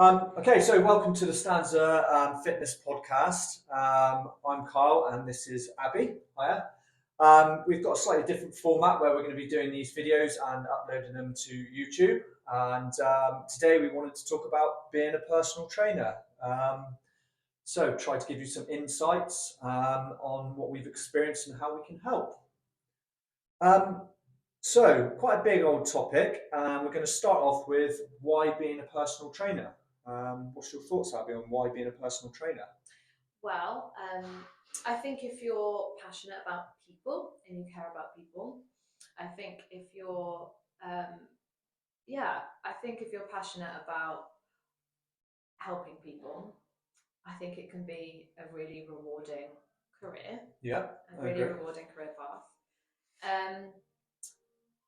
Okay, so welcome to the Stanza Fitness Podcast. I'm Kyle and this is Abby. Hiya. We've got a slightly different format where we're going to be doing these videos and uploading them to YouTube. And today we wanted to talk about being a personal trainer. So try to give you some insights on what we've experienced and how we can help. So quite a big old topic. We're going to start off with why being a personal trainer. What's your thoughts, Abby, on why being a personal trainer? Well, I think if you're passionate about people and you care about people, I think if you're, I think if you're passionate about helping people, I think it can be a really rewarding career, Yeah, a really rewarding career path.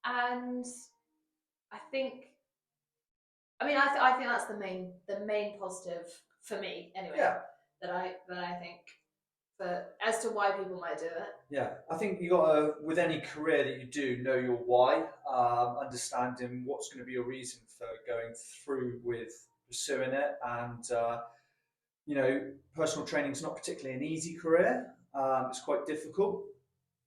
And I think, I think that's the main positive for me anyway. Yeah. that I think. But as to why people might do it, Yeah, I think you got to, with any career that you do, know your why, understanding what's going to be your reason for going through with pursuing it. And, personal training is not particularly an easy career. It's quite difficult.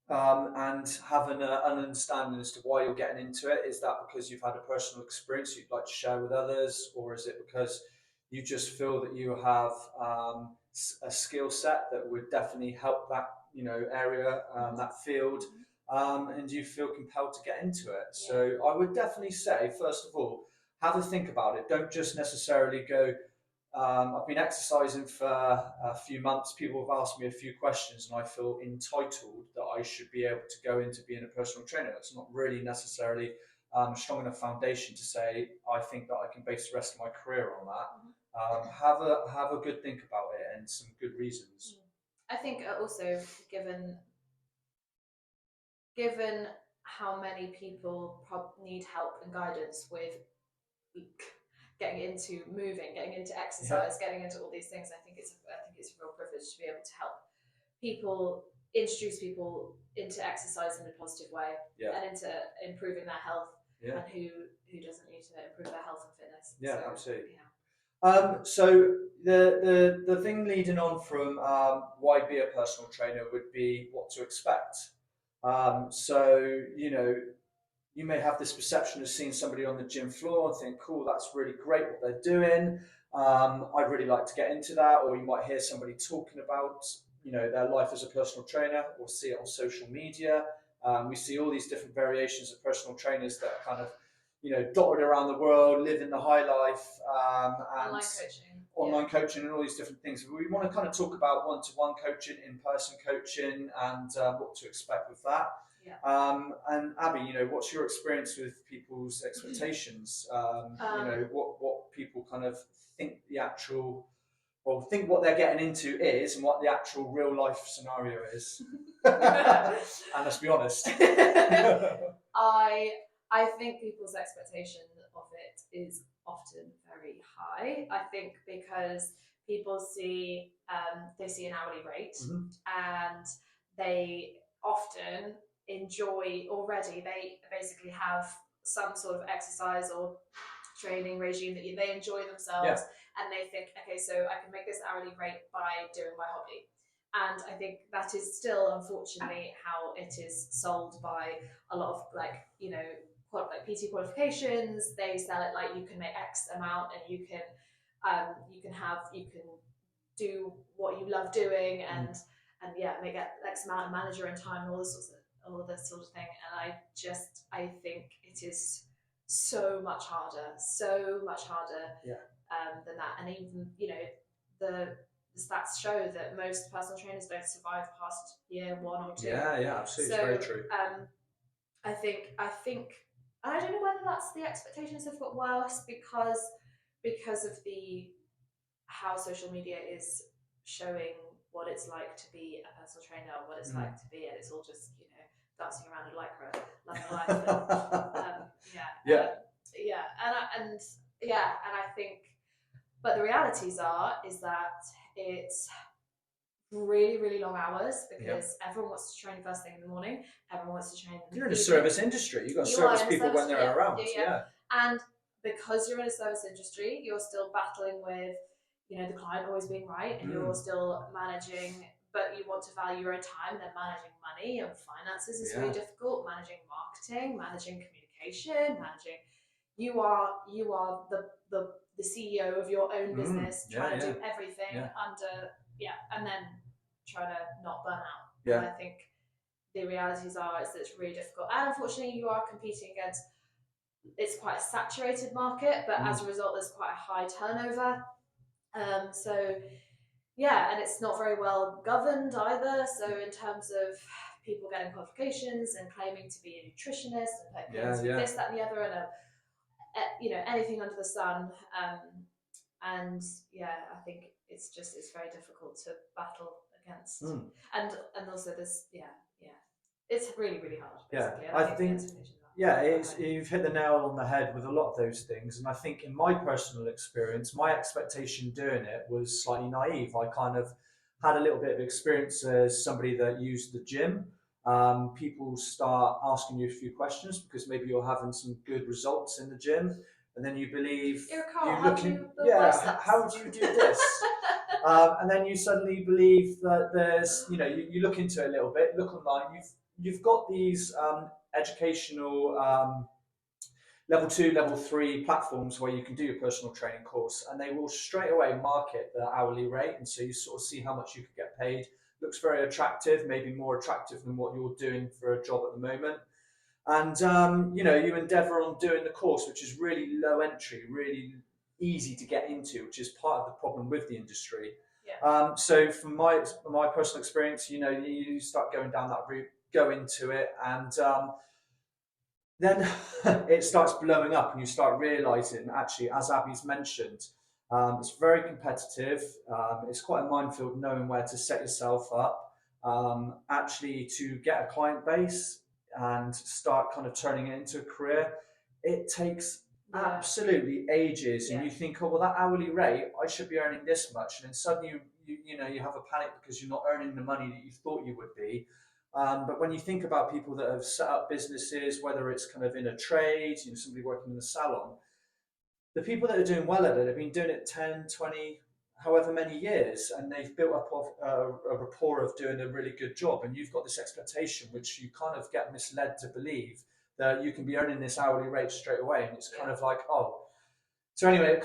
And having an understanding as to why you're getting into it. Is that because you've had a personal experience you'd like to share with others, or is it because you just feel that you have a skill set that would definitely help that area, that field, and you feel compelled to get into it? So I would definitely say, first of all, have a think about it. Don't just necessarily go, I've been exercising for a few months. People have asked me a few questions, and I feel entitled that I should be able to go into being a personal trainer. It's not really necessarily a strong enough foundation to say I think that I can base the rest of my career on that. Have a good think about it and some good reasons. I think also given how many people need help and guidance with getting into moving, getting into exercise, getting into all these things, I think it's a real privilege to be able to help people, introduce people into exercise in a positive way, and into improving their health. And who doesn't need to improve their health and fitness? Yeah, so, absolutely. So the thing leading on from why be a personal trainer would be what to expect. So you may have this perception of seeing somebody on the gym floor and think, cool, that's really great what they're doing. I'd really like to get into that. Or you might hear somebody talking about, their life as a personal trainer, or see it on social media. We see all these different variations of personal trainers that are kind of, dotted around the world, living the high life, and online coaching and all these different things. We want to kind of talk about one-to-one coaching, in-person coaching, and what to expect with that. And Abby, what's your experience with people's expectations? What people kind of think think what they're getting into is, and what the actual real life scenario is. And let's be honest. I think people's expectation of it is often very high. I think because people see an hourly rate, and they often enjoy already. They basically have some sort of exercise or training regime that they enjoy themselves, and they think, okay, so I can make this hourly rate by doing my hobby. And I think that is still, unfortunately, how it is sold by a lot of PT qualifications. They sell it like you can make X amount, and you can do what you love doing, and make X amount of manager in time, and all this sort of thing. And I think it is so much harder than that. And even the stats show that most personal trainers don't survive past year 1 or 2. Yeah, absolutely. So, it's very true. I think, and I don't know whether that's the expectations have got worse because of how social media is showing what it's like to be a personal trainer, what it's like to be, and it's all just dancing around in lycra, loving life. And I think, but the realities is that it's really, really long hours, because everyone wants to train first thing in the morning. Everyone wants to train. You're in the service industry. You've got to service people when they're around. And because you're in a service industry, you're still battling with, the client always being right, and you're still managing, but you want to value your own time. Then managing money and finances is really difficult. Managing marketing, managing communication, managing. You are the CEO of your own business, trying to do everything under and then try to not burn out. Yeah. And I think the realities are is that it's really difficult, and unfortunately, you are competing against. It's quite a saturated market, but as a result, there's quite a high turnover. So yeah, and it's not very well governed either. So in terms of people getting qualifications and claiming to be a nutritionist and claiming to be this, that, and the other, and anything under the sun. And I think it's very difficult to battle against. And also this, it's really, really hard. Basically. I think you've hit the nail on the head with a lot of those things. And I think in my personal experience, my expectation doing it was slightly naive. I kind of had a little bit of experience as somebody that used the gym. People start asking you a few questions because maybe you're having some good results in the gym, and then you believe how do you do this? And then you suddenly believe that there's, you look into it a little bit, look online, you've got these educational level 2, level 3 platforms where you can do your personal training course, and they will straight away market the hourly rate, and so you sort of see how much you could get paid. Looks very attractive, maybe more attractive than what you're doing for a job at the moment. And you endeavour on doing the course, which is really low entry, really easy to get into, which is part of the problem with the industry. So from my personal experience, you start going down that route, go into it, and then it starts blowing up, and you start realising, actually, as Abby's mentioned, it's very competitive. It's quite a minefield knowing where to set yourself up, actually to get a client base and start kind of turning it into a career. It takes absolutely ages, and you think, oh well, that hourly rate, I should be earning this much, and then suddenly you have a panic because you're not earning the money that you thought you would be. But when you think about people that have set up businesses, whether it's kind of in a trade, somebody working in a salon, the people that are doing well at it have been doing it 10, 20, however many years, and they've built up a rapport of doing a really good job. And you've got this expectation, which you kind of get misled to believe that you can be earning this hourly rate straight away. And it's kind of like, oh. So anyway,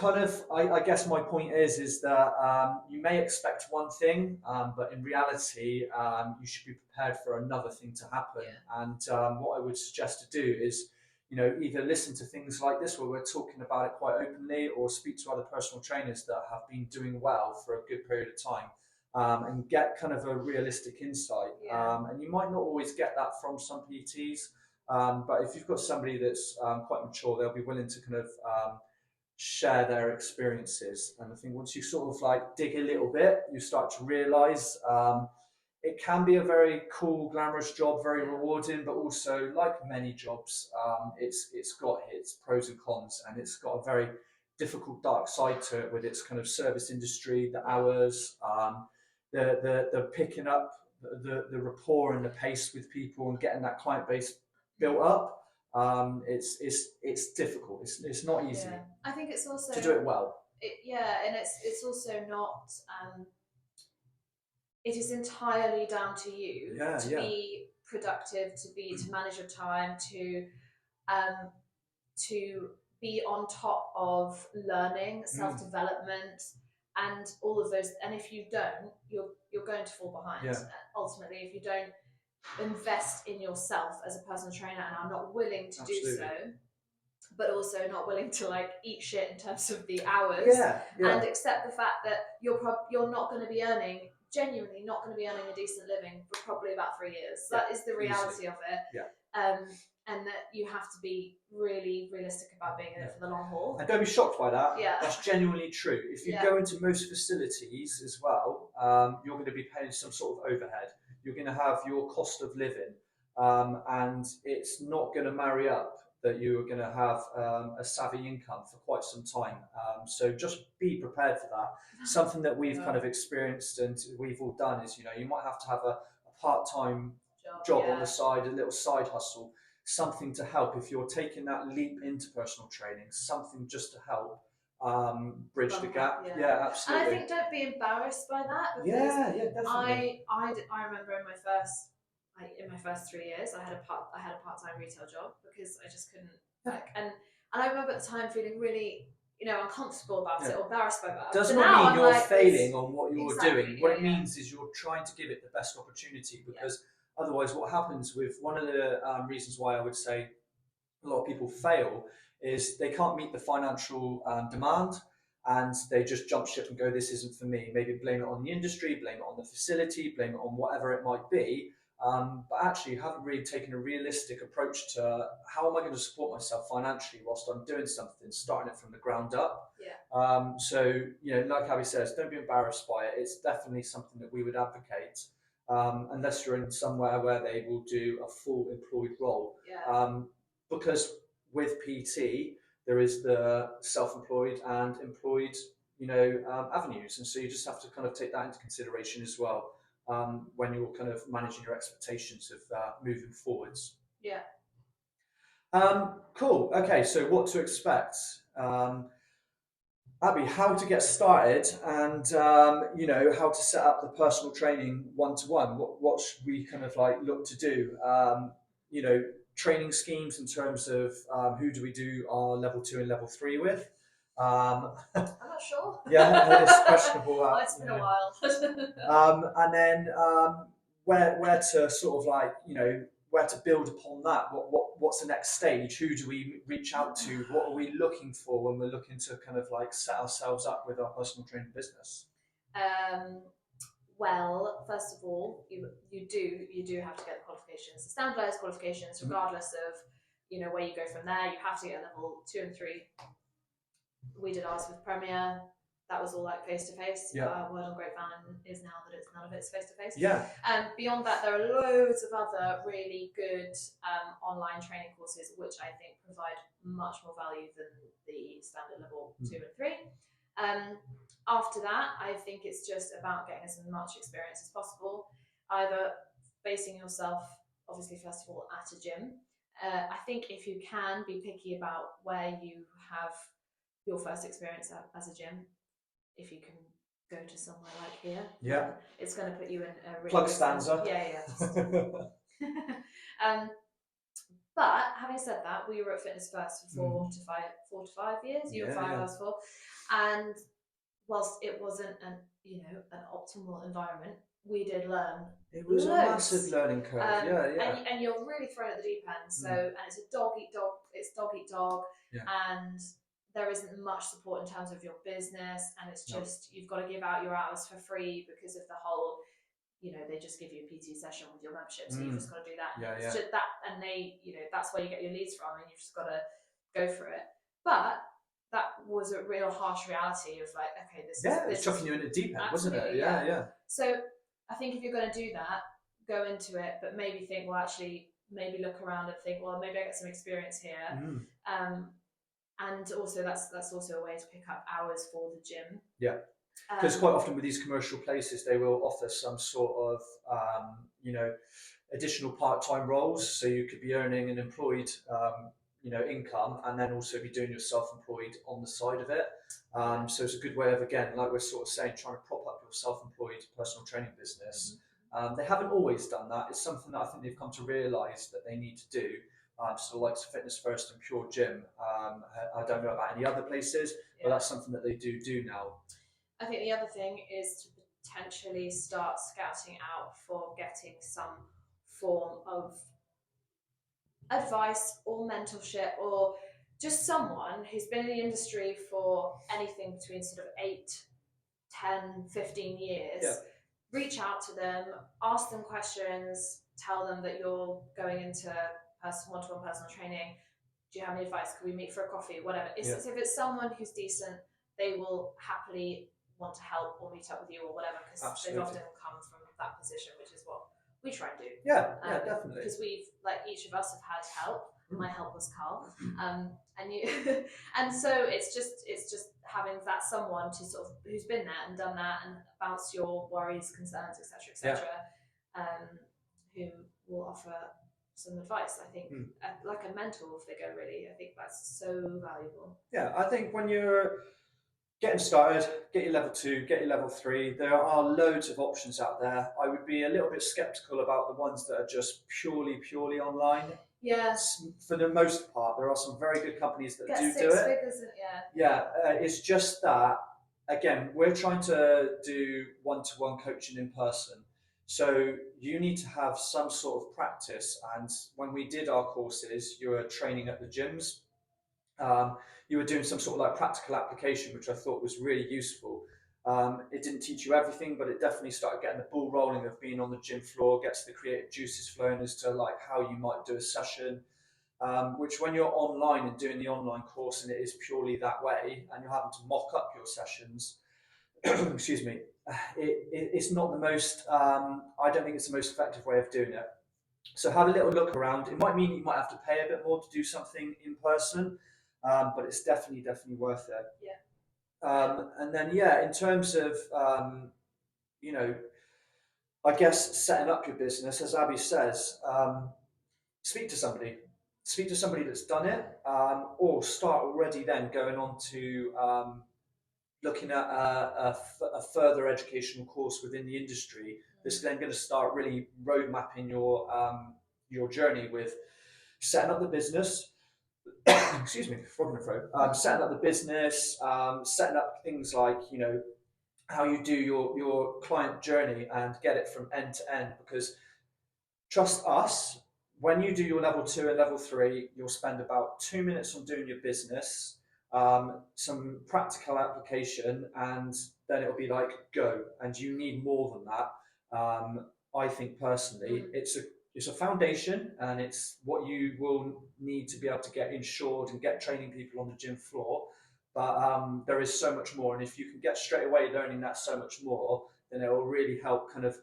I guess my point is that you may expect one thing, but in reality, you should be prepared for another thing to happen. And what I would suggest to do is, either listen to things like this where we're talking about it quite openly, or speak to other personal trainers that have been doing well for a good period of time, and get kind of a realistic insight. And you might not always get that from some PTs, but if you've got somebody that's quite mature, they'll be willing to kind of share their experiences. And I think once you sort of like dig a little bit, you start to realise it can be a very cool, glamorous job, very rewarding, but also, like many jobs, it's got its pros and cons, and it's got a very difficult, dark side to it with its kind of service industry, the hours, the picking up the rapport and the pace with people and getting that client base built up. It's difficult. It's not easy. I think it's also to do it well. And it's also not. It is entirely down to you to be productive, to manage your time, to be on top of learning, self-development, and all of those. And if you don't, you're going to fall behind. Ultimately, if you don't invest in yourself as a personal trainer and are not willing to do so, but also not willing to like eat shit in terms of the hours, and accept the fact that you're not going to be earning, genuinely not going to be earning a decent living for probably about 3 years. That is the reality of it. And that you have to be really realistic about being in it for the long haul. And don't be shocked by that. That's genuinely true. If you go into most facilities as well, you're going to be paying some sort of overhead. You're going to have your cost of living, and it's not going to marry up that you're going to have a savvy income for quite some time. So just be prepared for that. Something that we've kind of experienced and we've all done is, you might have to have a part-time job on the side, a little side hustle. something to help. If you're taking that leap into personal training, something just to help bridge the Bump gap. up, yeah. Yeah, And I absolutely. think don't be embarrassed by that, because Yeah, yeah, definitely. I remember in my first 3 years I had a part-time retail job because I just couldn't, like, and I remember at the time feeling really, uncomfortable about it Yeah. or embarrassed by that. Does But not now mean I'm you're like, failing on what you're exactly, doing. What yeah, it yeah, means is you're trying to give it the best opportunity, because otherwise, what happens with one of the reasons why I would say a lot of people fail is they can't meet the financial demand, and they just jump ship and go, this isn't for me. Maybe blame it on the industry, blame it on the facility, blame it on whatever it might be. But actually, you haven't really taken a realistic approach to how am I going to support myself financially whilst I'm doing something, starting it from the ground up. yeah. So, like Abby says, don't be embarrassed by it. It's definitely something that we would advocate, unless you're in somewhere where they will do a full employed role. Yeah. Because with PT, there is the self-employed and employed, avenues, and so you just have to kind of take that into consideration as well, when you're kind of managing your expectations of moving forwards. Yeah. Cool. Okay, so what to expect? Abby, how to get started, and how to set up the personal training one-to-one. What should we kind of like look to do? Training schemes in terms of who do we do our level 2 and level 3 with? I'm not sure. Yeah, it's questionable. Oh, it's been a while. And then where to sort of like where to build upon that. What's the next stage? Who do we reach out to? What are we looking for when we're looking to kind of like set ourselves up with our personal training business? Well, first of all, you do have to get the qualifications, the standardized qualifications, regardless of where you go from there. You have to get level 2 and 3. We did ours with Premier. That was all like face to face. Word on grapevine is now that none of it's face to face. Yeah. Beyond that, there are loads of other really good online training courses, which I think provide much more value than the standard level 2 and 3. After that, I think it's just about getting as much experience as possible, either basing yourself, obviously, first of all, at a gym. I think if you can, be picky about where you have your first experience as a gym. If you can go to somewhere like here, it's going to put you in a really plug stanza. Yeah. But having said that, we were at Fitness First for 4 to 5 years. You were 5, I was 4, and whilst it wasn't an optimal environment, we did learn. It was loads. A massive learning curve. And you're really thrown at the deep end. So and it's a dog eat dog. It's dog eat dog. Yeah. And there isn't much support in terms of your business, and it's just you've got to give out your hours for free because of the whole. They just give you a PT session with your membership, so you've just got to do that. It's just that, and they, that's where you get your leads from, and you've just got to go for it. But that was a real harsh reality of like, okay, this is chucking you in a deep end, wasn't it? Yeah. So I think if you're going to do that, go into it, but maybe think, well, actually, maybe look around and think, well, maybe I get some experience here. And also that's also a way to pick up hours for the gym. Yeah. Because quite often with these commercial places, they will offer some sort of, additional part-time roles. So you could be earning an employed, income, and then also be doing your self-employed on the side of it. So it's a good way of, again, like we're sort of saying, trying to prop up your self-employed personal training business. They haven't always done that. It's something that I think they've come to realise that they need to do. So like Fitness First and Pure Gym. I don't know about any other places, but that's something that they do now. I think the other thing is to potentially start scouting out for getting some form of advice or mentorship, or just someone who's been in the industry for anything between sort of 8, 10, 15 years. Reach out to them, ask them questions, tell them that you're going into one-to-one personal training. Do you have any advice? Could we meet for a coffee? Whatever. If it's someone who's decent, they will happily want to help or meet up with you or whatever, because they've often come from that position, which is what we try and do. Definitely. Because we've, like, each of us have had help. My help was Carl, and you, and so it's just having that someone to sort of who's been there and done that and bounce your worries, concerns, etc., who will offer some advice. I think like a mentor figure, really. I think that's so valuable. Yeah, I think when you're getting started, get your level 2, get your level 3. There are loads of options out there. I would be a little bit skeptical about the ones that are just purely online. Yeah. For the most part, there are some very good companies that Get do six it. figures, Yeah, it's just that, again, we're trying to do one-to-one coaching in person. So you need to have some sort of practice. And when we did our courses, you were training at the gyms. You were doing some sort of like practical application, which I thought was really useful. It didn't teach you everything, but it definitely started getting the ball rolling of being on the gym floor, gets the creative juices flowing as to like how you might do a session. Which when you're online and doing the online course and it is purely that way, and you're having to mock up your sessions, excuse me, it's not the most. I don't think it's the most effective way of doing it. So have a little look around. It might mean you might have to pay a bit more to do something in person, but it's definitely worth it. And then yeah, in terms of you know, I guess setting up your business, as Abby says, speak to somebody. Speak to somebody that's done it, or start already then going on to looking at a further educational course within the industry that's then going to start really road mapping your journey with setting up the business. Excuse me, frog in the throat. Setting up the business, setting up things like how you do your client journey and get it from end to end. Because trust us, when you do your level 2 and level 3, you'll spend about 2 minutes on doing your business, some practical application, and then it'll be like go. And you need more than that. I think personally, it's a foundation, and it's what you will need to be able to get insured and get training people on the gym floor. But there is so much more, and if you can get straight away learning that so much more, then it will really help kind of,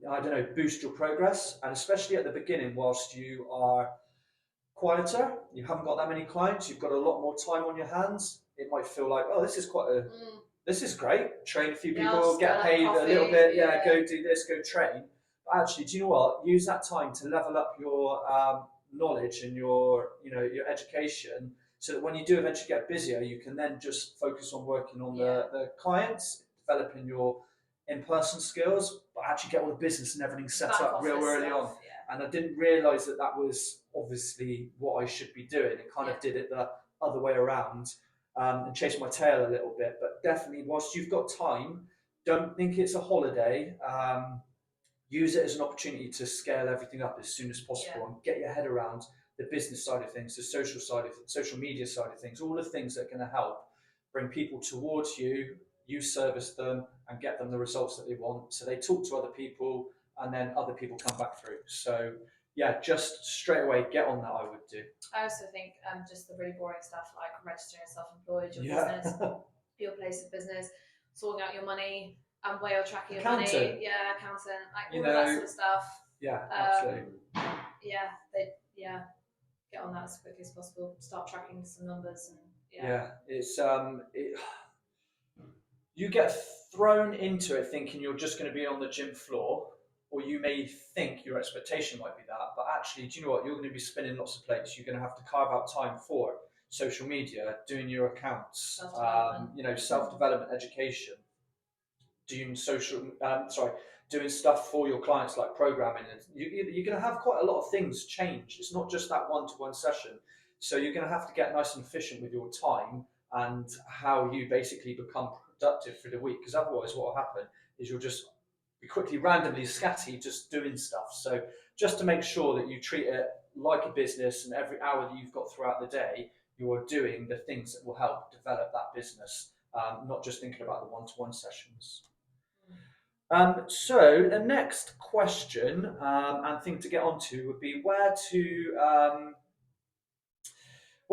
I don't know, boost your progress. And especially at the beginning, whilst you are quieter, you haven't got that many clients, you've got a lot more time on your hands, it might feel like, oh, this is great. Train a few people, get paid a little bit, go do this, go train. But actually, do you know what? Use that time to level up your knowledge and your education, so that when you do eventually get busier, you can then just focus on working on the clients, developing your in-person skills, but actually get all the business and everything set up real early on. And I didn't realise that was obviously what I should be doing. It kind of did it the other way around, and chased my tail a little bit. But definitely, whilst you've got time, don't think it's a holiday. Use it as an opportunity to scale everything up as soon as possible and get your head around the business side of things, the social side of social media side of things, all the things that are going to help bring people towards you. You service them and get them the results that they want. So they talk to other people, and then other people come back through. So yeah, just straight away get on that. I would do. I also think just the really boring stuff like registering as self-employed, your business, your place of business, sorting out your money, and where you're tracking your money. Accountant, like all of that sort of stuff. Absolutely. Get on that as quickly as possible. Start tracking some numbers and it's you get thrown into it thinking you're just going to be on the gym floor, or you may think your expectation might be that, but actually, do you know what? You're going to be spinning lots of plates. You're going to have to carve out time for social media, doing your accounts, self-development, education, doing doing stuff for your clients like programming. And you're going to have quite a lot of things change. It's not just that one-to-one session. So you're going to have to get nice and efficient with your time and how you basically become productive for the week. Because otherwise, what will happen is you'll just be quickly randomly scatty just doing stuff. So just to make sure that you treat it like a business, and every hour that you've got throughout the day, you are doing the things that will help develop that business, not just thinking about the one-to-one sessions. So the next question and thing to get onto would be where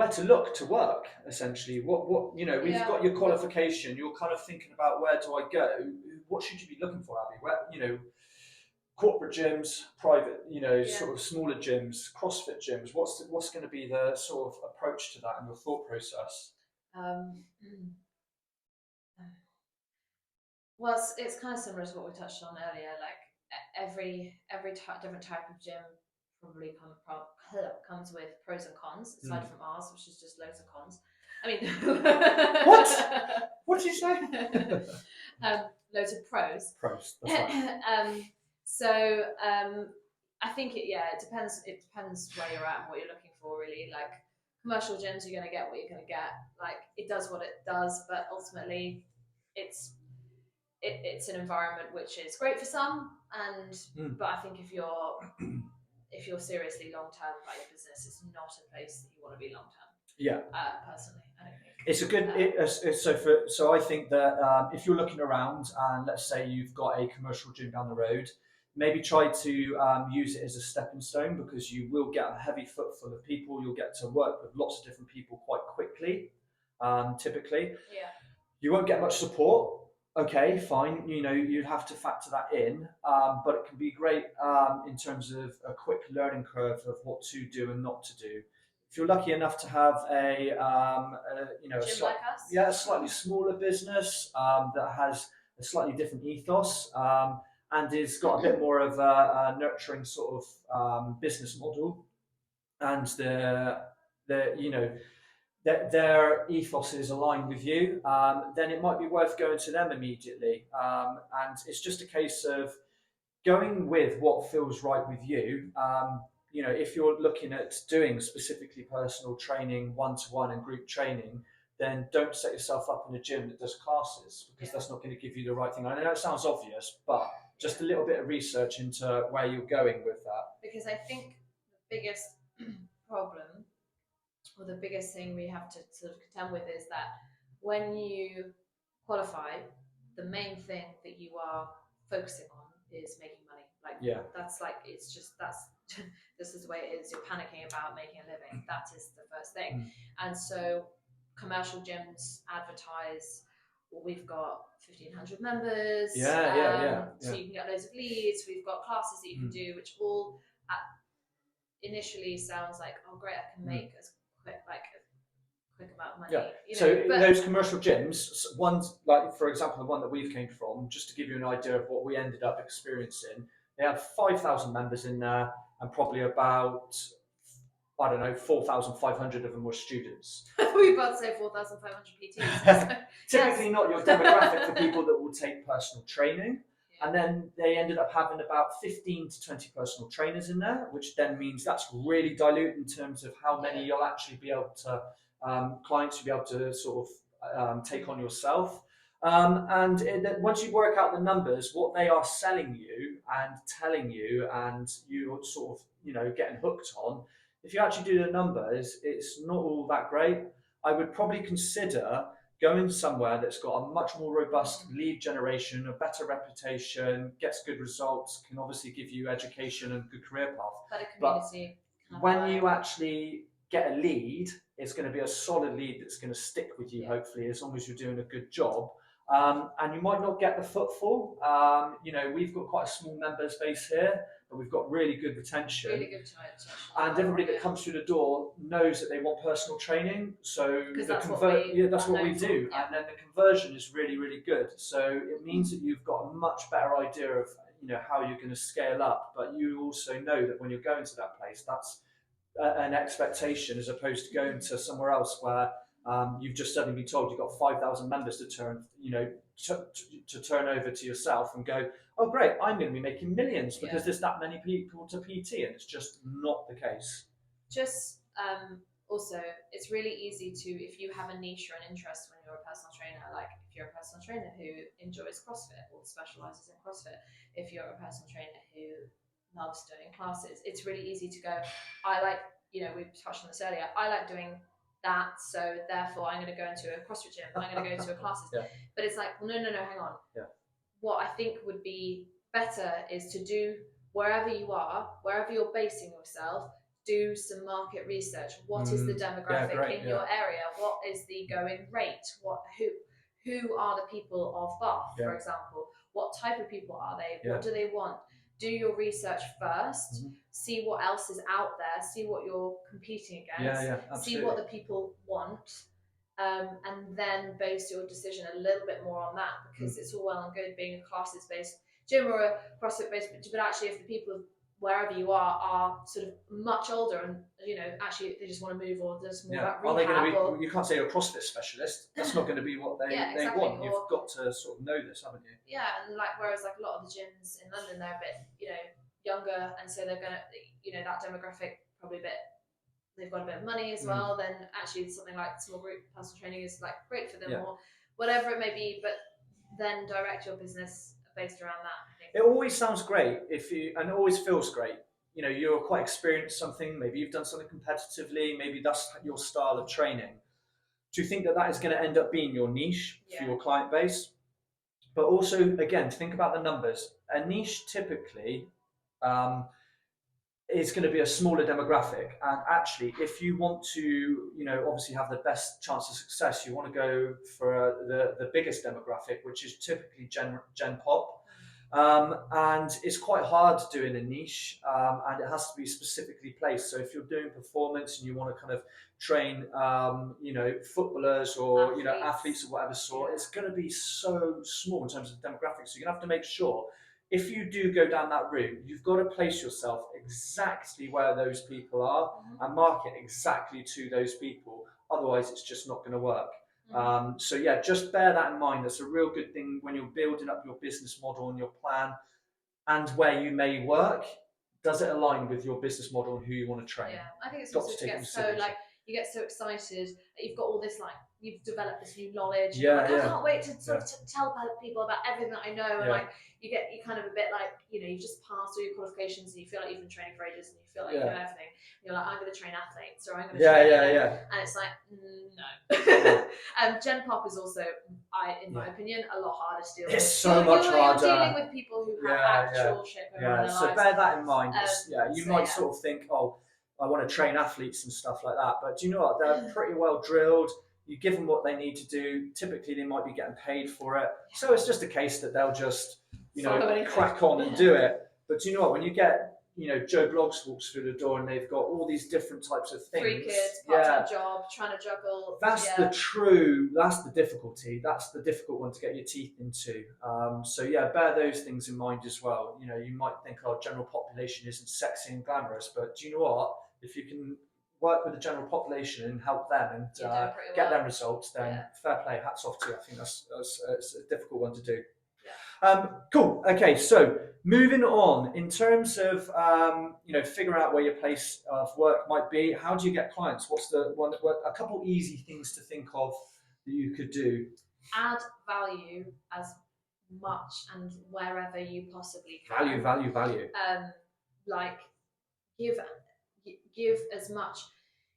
to look to work. Essentially, what we've got your qualification. You're kind of thinking about where do I go? What should you be looking for, Abby? Where corporate gyms, private, sort of smaller gyms, CrossFit gyms. What's going to be the sort of approach to that in your thought process? Well, it's kind of similar to what we touched on earlier. Like every different type of gym probably comes with pros and cons, aside from ours, which is just loads of cons. I mean, what? What did you say? Loads of pros. Pros. That's right. So I think it depends. It depends where you're at and what you're looking for, really. Like commercial gyms, you're going to get what you're going to get. Like it does what it does, but ultimately, it's an environment which is great for some, and but I think if you're seriously long term about your business, it's not a place that you want to be long term. Yeah. Personally, I don't think it's a good. So I think that if you're looking around and let's say you've got a commercial gym down the road, maybe try to use it as a stepping stone, because you will get a heavy footfall of people. You'll get to work with lots of different people quite quickly. Typically, yeah. You won't get much support. Okay, fine. You'd have to factor that in, but it can be great in terms of a quick learning curve of what to do and not to do. If you're lucky enough to have a slightly smaller business that has a slightly different ethos and is got a bit more of a nurturing sort of business model, and their ethos is aligned with you, then it might be worth going to them immediately. And it's just a case of going with what feels right with you. If you're looking at doing specifically personal training, one-to-one and group training, then don't set yourself up in a gym that does classes, because that's not going to give you the right thing. I know it sounds obvious, but just a little bit of research into where you're going with that. Because I think the biggest problem, or the biggest thing we have to sort of contend with, is that when you qualify, the main thing that you are focusing on is making money. That's this is the way it is. You're panicking about making a living. That is the first thing. And so commercial gyms advertise, well, we've got 1,500 members. So you can get loads of leads. We've got classes that you can do, which all initially sounds like, oh great, I can make as quick amount of money. Those commercial gyms, ones like, for example, the one that we've came from, just to give you an idea of what we ended up experiencing, they had 5,000 members in there, and probably about 4,500 of them were students. We were about to say 4,500 PTs. Typically not your demographic for people that will take personal training. And then they ended up having about 15 to 20 personal trainers in there, which then means that's really dilute in terms of how many you'll actually be able to, clients you'll be able to sort of take on yourself. Once you work out the numbers, what they are selling you and telling you, and you're sort of, getting hooked on, if you actually do the numbers, it's not all that great. I would probably consider going somewhere that's got a much more robust lead generation, a better reputation, gets good results, can obviously give you education and good career path. Better community. But when you actually get a lead, it's going to be a solid lead that's going to stick with you, hopefully, as long as you're doing a good job. And you might not get the footfall. We've got quite a small members base here, but we've got really good retention. And everybody that comes through the door knows that they want personal training. So that's what we do. Yeah. And then the conversion is really, really good. So it means that you've got a much better idea of how you're going to scale up. But you also know that when you're going to that place, that's an expectation, as opposed to going to somewhere else where you've just suddenly been told you've got 5,000 members to turn, to turn over to yourself and go, oh great, I'm going to be making millions because there's that many people to PT, and it's just not the case. Also, it's really easy to, if you have a niche or an interest when you're a personal trainer, like if you're a personal trainer who enjoys CrossFit or specializes in CrossFit, if you're a personal trainer who loves doing classes, it's really easy to go, I like, we touched on this earlier, I like doing that, so therefore I'm going to go into a CrossFit gym, I'm going to go into a classes. But it's like, well, no, hang on. What I think would be better is to do, wherever you are, wherever you're basing yourself, do some market research. What is the demographic in your area? What is the going rate? Who are the people of Bath, for example? What type of people are they? What do they want? Do your research first, see what else is out there, see what you're competing against, see what the people want, and then base your decision a little bit more on that, because it's all well and good being a classes-based gym or a CrossFit-based, but actually if the people wherever you are sort of much older, and actually they just want to move, or there's more about Are they rehab. going to be? You can't say you're a CrossFit specialist. That's not going to be what they exactly. they want. You've got to sort of know this, haven't you? Yeah, and whereas a lot of the gyms in London, they're a bit younger, and so they're gonna that demographic probably a bit. They've got a bit of money as well. Then actually something like small group personal training is great for them, or whatever it may be. But then direct your business based around that. I think. It always sounds great and it always feels great. You're quite experienced something. Maybe you've done something competitively. Maybe that's your style of training. Do you think that is going to end up being your niche for your client base? But also, again, think about the numbers. A niche typically is going to be a smaller demographic. And actually, if you want to, obviously have the best chance of success, you want to go for the biggest demographic, which is typically Gen Pop. And it's quite hard doing a niche, and it has to be specifically placed. So if you're doing performance and you want to kind of train, footballers or athletes of whatever sort, it's going to be so small in terms of demographics. So you're going to have to make sure, if you do go down that route, you've got to place yourself exactly where those people are and market exactly to those people. Otherwise, it's just not going to work. So yeah, just bear that in mind. That's a real good thing when you're building up your business model and your plan, and where you may work. Does it align with your business model and who you want to train? Yeah, I think it's also you get so excited that you've got all this you've developed this new knowledge. I can't wait to sort of tell people about everything that I know, and you kind of a bit you've just passed all your qualifications and you feel like you've been training for ages and you feel like you know everything. You're like, I'm going to train athletes, or I'm going to train and it's like, no. Gen Pop is also, in my opinion, a lot harder to deal with. It's so much harder. You're dealing with people who have actual shit going on in their so lives. bear that in mind. You might sort of think, oh, I want to train athletes and stuff like that, but do you know what? They're pretty well drilled. You give them what they need to do. Typically, they might be getting paid for it. So it's just a case that they'll just, crack on and do it. But do you know what? When you get, Joe Bloggs walks through the door and they've got all these different types of things. 3 kids, part-time job, trying to juggle. That's the difficulty. That's the difficult one to get your teeth into. So bear those things in mind as well. You might think, general population isn't sexy and glamorous, but do you know what? If you can work with the general population and help them and get them results, then fair play, hats off to you. I think that's a difficult one to do. Cool. Okay, so moving on, in terms of figuring out where your place of work might be, how do you get clients? What's a couple easy things to think of that you could do? Add value as much and wherever you possibly can. Value. Give as much.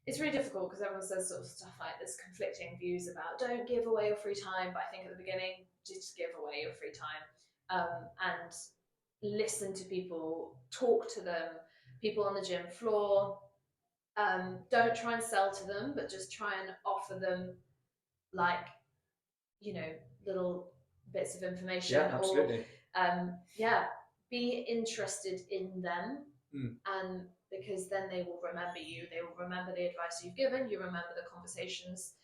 It's really difficult because everyone says sort of stuff like there's conflicting views about don't give away your free time, but I think at the beginning, just give away your free time. And listen to people, talk to them, people on the gym floor. Don't try and sell to them, but just try and offer them little bits of information. Yeah, absolutely. Or be interested in them, and because then they will remember you. They will remember the advice you've given. You remember the conversations.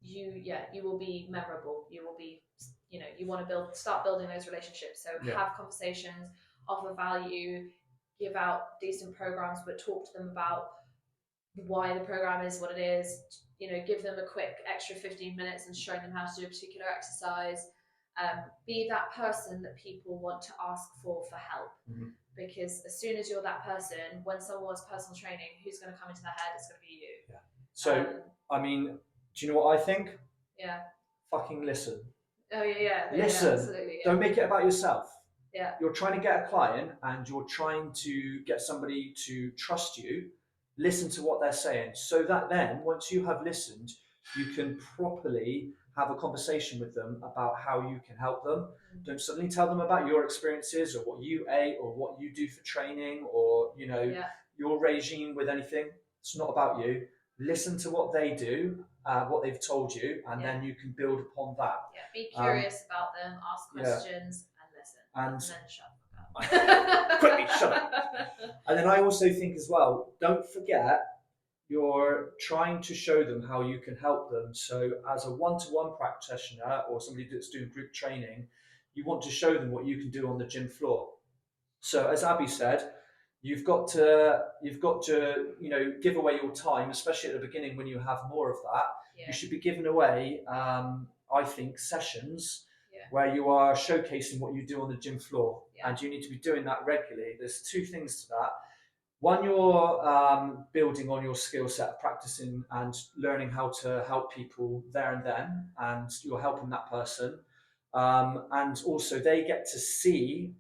You will be memorable. You will be, you want to start building those relationships. So have conversations, offer value, give out decent programs, but talk to them about why the program is what it is. Give them a quick extra 15 minutes and show them how to do a particular exercise. Be that person that people want to ask for help. Because as soon as you're that person, when someone wants personal training, who's going to come into their head? It's going to be you. Yeah. So, do you know what I think? Yeah. Fucking listen. Oh, yeah. Listen. Yeah, absolutely, yeah. Don't make it about yourself. Yeah. You're trying to get a client and you're trying to get somebody to trust you. Listen to what they're saying, so that then, once you have listened, you can properly have a conversation with them about how you can help them. Don't suddenly tell them about your experiences or what you ate or what you do for training or your regime with anything. It's not about you. Listen to what they do, what they've told you, and then you can build upon that. Yeah, be curious about them, ask questions, and listen, and then shut up. Quickly, shut up. And then I also think as well, don't forget, you're trying to show them how you can help them. So as a one-to-one practitioner or somebody that's doing group training, you want to show them what you can do on the gym floor. So as Abby said, you've got to give away your time, especially at the beginning when you have more of that. Yeah. You should be giving away, I think, sessions Yeah. where you are showcasing what you do on the gym floor, Yeah. and you need to be doing that regularly. There's two things to that. One, you're building on your skill set of practicing and learning how to help people there and then, and you're helping that person. And also, they get to see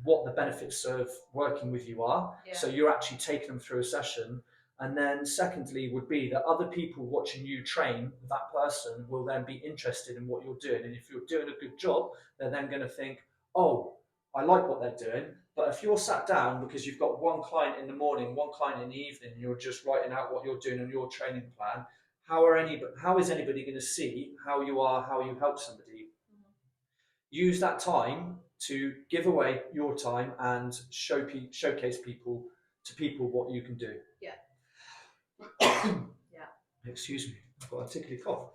what the benefits of working with you are. Yeah. So you're actually taking them through a session. And then, secondly, would be that other people watching you train, that person will then be interested in what you're doing. And if you're doing a good job, they're then going to think, oh, I like what they're doing. But if you're sat down because you've got one client in the morning, one client in the evening, and you're just writing out what you're doing on your training plan, how is anybody going to see how you are, how you help somebody? Use that time to give away your time and showcase people what you can do. Yeah. Yeah. Excuse me, I've got a tickly cough.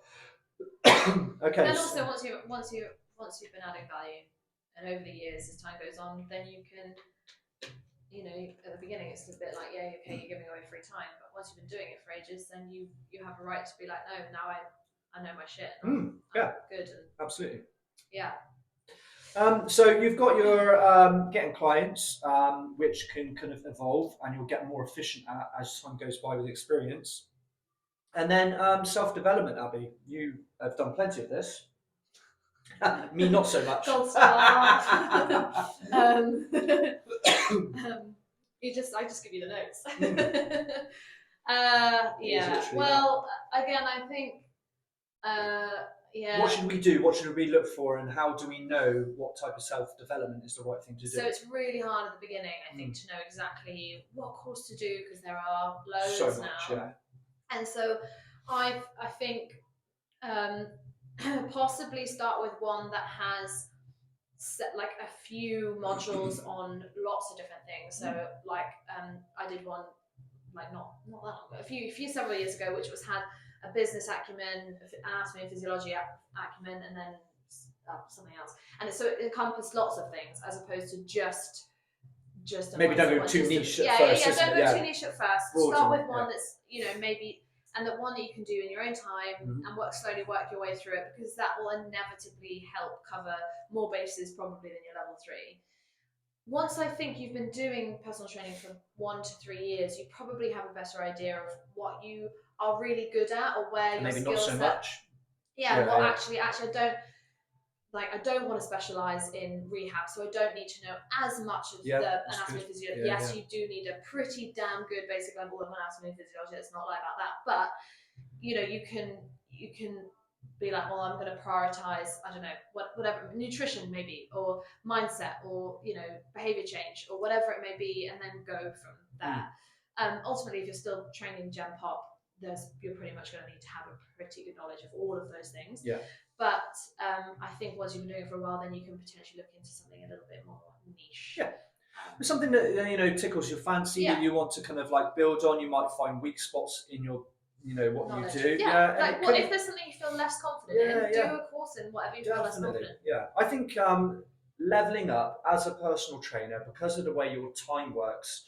Okay. And also, once you've been adding value, and over the years, as time goes on, then you can, at the beginning it's a bit like, yeah, okay, you're giving away free time, but once you've been doing it for ages, then you have a right to be like, no, now I know my shit. I'm good. And absolutely. Yeah. So you've got your getting clients, which can kind of evolve, and you'll get more efficient as time goes by with experience. And then self-development, Abby. You have done plenty of this. Me, not so much. Gold star. I just give you the notes. Yeah. Well, again, I think. Yeah. What should we do? What should we look for, and how do we know what type of self-development is the right thing to do? So it's really hard at the beginning, I think, to know exactly what course to do, because there are loads so much, now. Yeah. And so I think possibly start with one that has like a few modules on lots of different things. So like I did one like not that long ago, several years ago, which had a business acumen, anatomy and physiology acumen, and then something else. And so it encompassed lots of things, as opposed to just maybe don't go too niche at first. Don't go too niche at first. Start with one that's maybe, and the one that you can do in your own time, and slowly work your way through it, because that will inevitably help cover more bases probably than your level 3. Once I think you've been doing personal training for 1 to 3 years, you probably have a better idea of what you are really good at, or where your maybe skill not so set. much. Actually, I don't want to specialize in rehab, so I don't need to know as much of the anatomy and physiology. Yes, you do need a pretty damn good basic level of anatomy and physiology. It's not like about that, but you can be like, well, I'm going to prioritize, I don't know, whatever, nutrition maybe, or mindset, or behavior change, or whatever it may be, and then go from there. Ultimately, if you're still training Gen Pop, you're pretty much going to need to have a pretty good knowledge of all of those things. Yeah. But I think once you've been doing it for a while, then you can potentially look into something a little bit more niche. Yeah. Something that tickles your fancy, that you want to kind of like build on. You might find weak spots in your what knowledge. You do. Like, if there's something you feel less confident in, do a course in whatever you feel less confident. Yeah. I think leveling up as a personal trainer, because of the way your time works,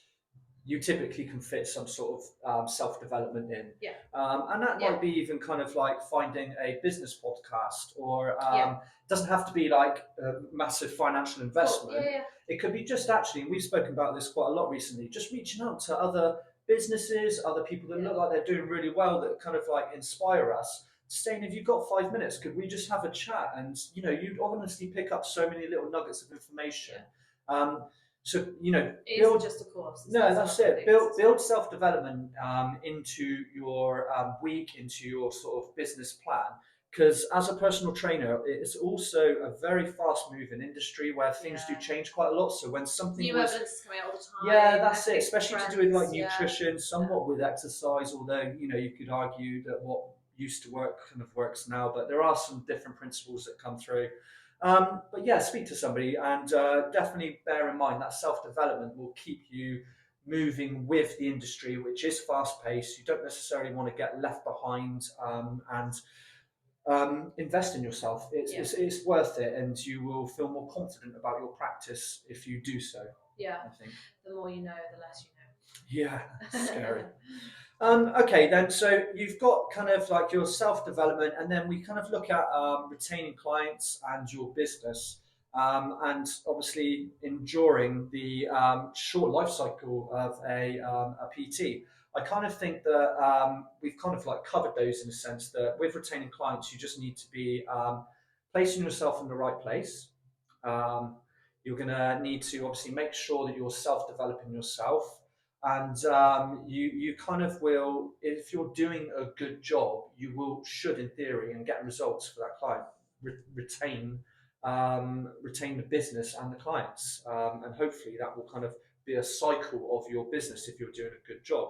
you typically can fit some sort of self-development in. Yeah. And that might be even kind of like finding a business podcast, or doesn't have to be like a massive financial investment. Cool. Yeah. It could be just actually, and we've spoken about this quite a lot recently, just reaching out to other businesses, other people that look like they're doing really well, that kind of like inspire us, saying, if you've got 5 minutes, could we just have a chat? And you'd honestly pick up so many little nuggets of information. So build just a course. That's it. Build self-development into your week, into your sort of business plan. Because as a personal trainer, it's also a very fast-moving industry where things do change quite a lot. So when something new evidence is coming out all the time. Yeah, that's it. Especially trends, to do with like nutrition, somewhat with exercise. Although you could argue that what used to work kind of works now, but there are some different principles that come through. But yeah, speak to somebody, and definitely bear in mind that self-development will keep you moving with the industry, which is fast-paced. You don't necessarily want to get left behind, and invest in yourself. It's worth it, and you will feel more confident about your practice if you do so. Yeah. I think. The more you know, the less you know. Yeah, scary. Okay, then, so you've got kind of like your self development, and then we kind of look at retaining clients and your business, and obviously enduring the short life cycle of a PT. I kind of think that we've kind of like covered those in a sense that with retaining clients, you just need to be placing yourself in the right place. Um, you're going to need to obviously make sure that you're self developing yourself, and you kind of will, if you're doing a good job, you will should in theory and get results for that client, retain the business and the clients, and hopefully that will kind of be a cycle of your business if you're doing a good job.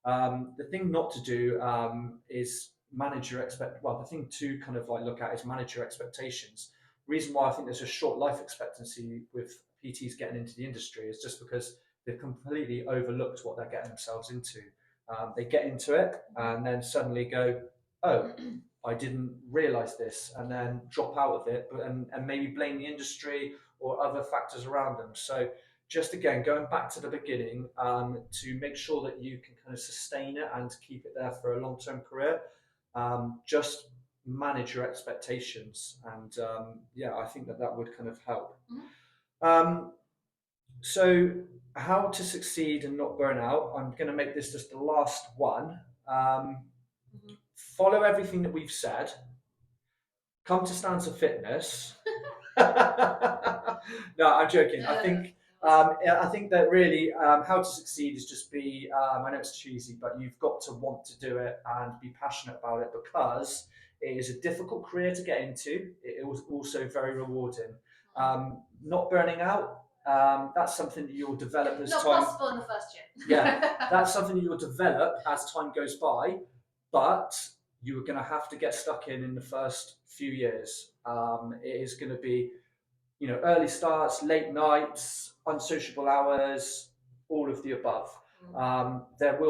The thing not to do is manage your the thing to kind of like look at is manage your expectations. Reason why I think there's a short life expectancy with PTs getting into the industry is just because they've completely overlooked what they're getting themselves into. They get into it and then suddenly go, oh, I didn't realize this, and then drop out of it, and maybe blame the industry or other factors around them. So, just again, going back to the beginning, to make sure that you can kind of sustain it and keep it there for a long term career, just manage your expectations. And yeah, I think that that would kind of help. Um, so, how to succeed and not burn out? I'm going to make this just the last one. Follow everything that we've said. Come to Stanza Fitness. No, I'm joking. I think that really how to succeed is just be. I know it's cheesy, but you've got to want to do it and be passionate about it because it is a difficult career to get into. It was also very rewarding. Not burning out. That's something that you'll develop as Not time. possible in the first year. Yeah, that's something that you'll develop as time goes by, but you're going to have to get stuck in the first few years. It is going to be, early starts, late nights, unsociable hours, all of the above. There will